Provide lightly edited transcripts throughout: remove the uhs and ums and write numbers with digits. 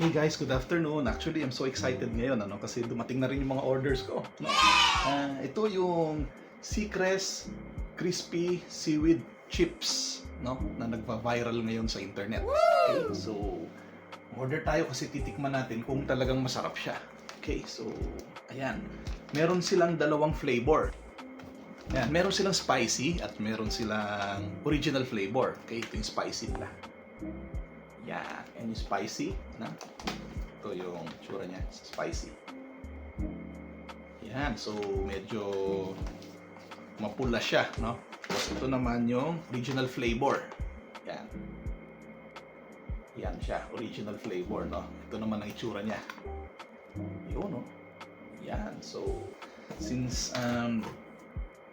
Hey guys, good afternoon. Actually, I'm so excited ngayon kasi dumating na rin yung mga orders ko. No? Ito yung Seacrest Crispy Seaweed Chips na nagva-viral ngayon sa internet. Okay, so order tayo kasi titikman natin kung talagang masarap siya. Okay, so ayan. Meron silang dalawang flavor. Ayan, meron silang spicy at meron silang original flavor. Okay, ito yung spicy nila. Yan, and yung spicy, ito yung tsura niya, spicy. Yan, so medyo mapula siya, Tapos ito naman yung original flavor. Yan. Yan siya, original flavor, Ito naman ang itsura niya. Yun, Yan, so since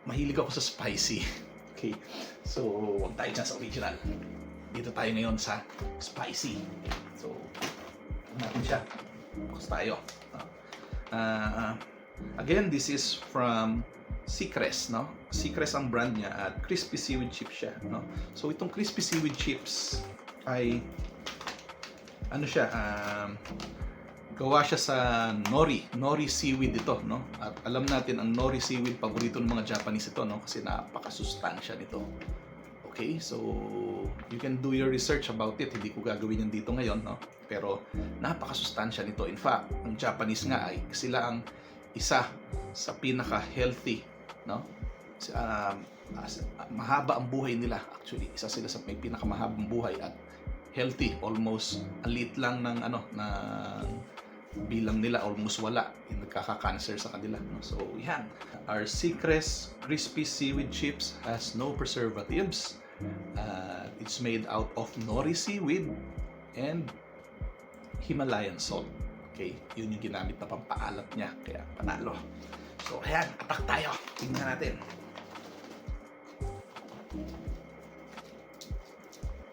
mahilig ako sa spicy, okay, so huwag tayo dyan sa original. Dito tayo ngayon sa spicy. So, natin siya. Bukas tayo. Again, this is from Seacrest, Seacrest ang brand niya at crispy seaweed chips siya, So, itong crispy seaweed chips ay gawa siya sa nori seaweed ito, At alam natin ang nori seaweed paborito ng mga Japanese ito, kasi napakasustansya nito. Okay, so you can do your research about it. Hindi ko gagawin yan dito ngayon, Pero napakasustansya nito. In fact, ang Japanese nga ay sila ang isa sa pinaka-healthy, mahaba ang buhay nila actually. Isa sila sa may pinakamahabang buhay at healthy. Almost alit lang ng bilang nila, almost wala yung nagkaka-cancer sa kanila, So yan, our Seacrest Crispy Seaweed Chips has no preservatives. It's made out of nori seaweed and Himalayan salt. Okay, yun yung ginamit na pampaalat niya, kaya panalo. So ayan, atak tayo. Tingnan natin.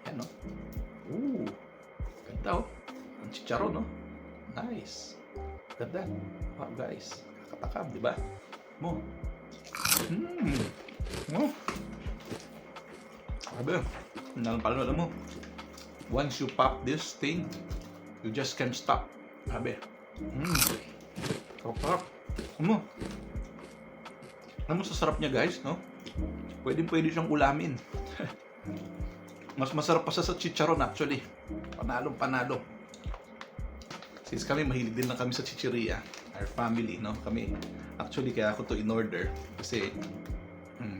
Ayan, Ooh, ganda, ang chicharon, Nice. Ganda. Wow, guys. Kakatakam, di ba? Mo. Mo. Sabi, alam mo, once you pop this thing, you just can't stop. Sabi. Sarap. Alam mo, sa sarap niya, guys, Pwede siyang ulamin. Mas masarap pa sa chicharon, actually. Panalo. Since kami mahilig din lang kami sa chichirya, our family, Kami, actually, kaya ako to in-order kasi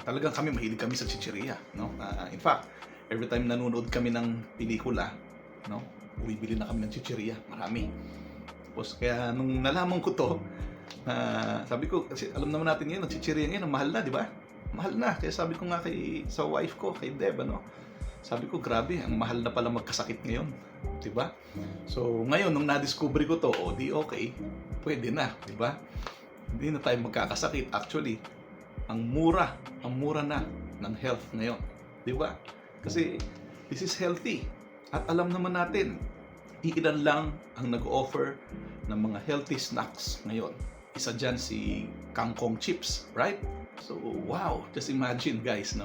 talagang mahilig kami sa chichirya, In fact, every time nanonood kami ng pelikula, bumibili na kami ng chichirya, marami. Tapos kaya nung nalaman ko to, sabi ko, kasi alam naman natin ngayon, ang chichirya ngayon, mahal na, di ba? Mahal na. Kaya sabi ko nga sa wife ko, kay Deb, sabi ko, grabe, ang mahal na pala magkasakit ngayon. Diba? So, ngayon, nung na-discover ko to, di okay, pwede na, diba? Hindi na tayo magkakasakit. Actually, ang mura na ng health ngayon. Diba? Kasi, this is healthy. At alam naman natin, ilan lang ang nag-offer ng mga healthy snacks ngayon. Isa dyan si kangkong chips, right? So, wow, just imagine guys,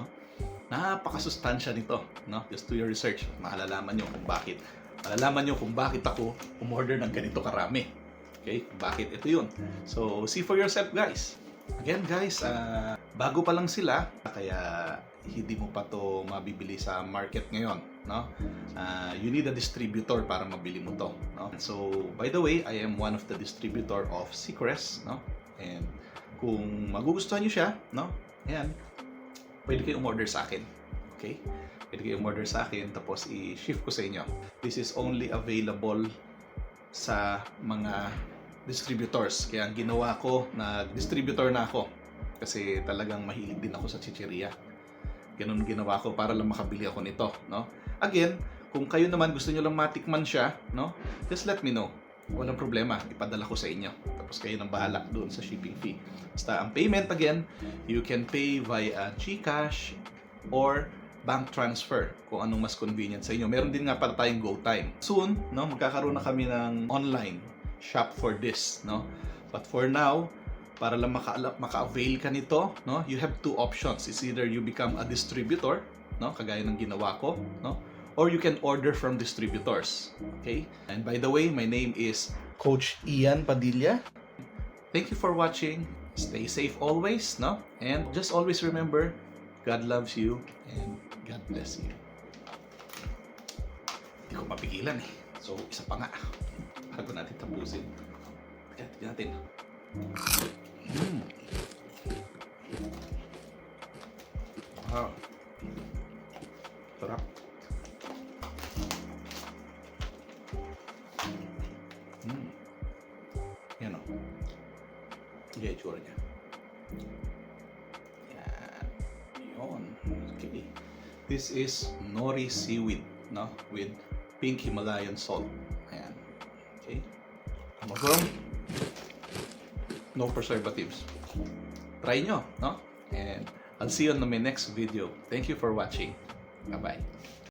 napakasustansya nito, Just do your research. Malalaman nyo kung bakit ako umorder ng ganito karami. Okay? Bakit ito yun. So, see for yourself, guys. Again, guys, bago pa lang sila, kaya hindi mo pa to mabibili sa market ngayon, You need a distributor para mabili mo to, So, by the way, I am one of the distributor of Seacrest, And kung magugustuhan nyo siya, ayan, pwede kayong umorder sa akin. Okay? Pwede kayong umorder sa akin tapos i-shift ko sa inyo. This is only available sa mga distributors. Kaya ang ginawa ko, nag-distributor na ako. Kasi talagang mahilig din ako sa chichirya. Ganun ginawa ko para lang makabili ako nito, Again, kung kayo naman gusto nyo lang matikman siya, just let me know. Walang problema, ipadala ko sa inyo. Tapos kayo nang bahala doon sa shipping fee. Basta ang payment, again, you can pay via GCash or bank transfer kung anong mas convenient sa inyo. Meron din nga pala tayong GoTime. Soon, magkakaroon na kami ng online shop for this, But for now, para lang maka-avail ka nito, you have two options. It's either you become a distributor, kagaya ng ginawa ko, or you can order from distributors. Okay? And by the way, my name is Coach Ian Padilla. Thank you for watching. Stay safe always, no? And just always remember, God loves you and God bless you. Hindi ko mapigilan eh. So, isa pa nga. Bago natin tapusin. Tignan natin. Wow. Sarap. Yan o. Yan yung tsura niya. Yan. Yun. Okay. This is nori seaweed, no? With pink Himalayan salt. Ayan. Okay. Masarap. No preservatives. Try nyo, no? And I'll see you on my next video. Thank you for watching. Bye-bye.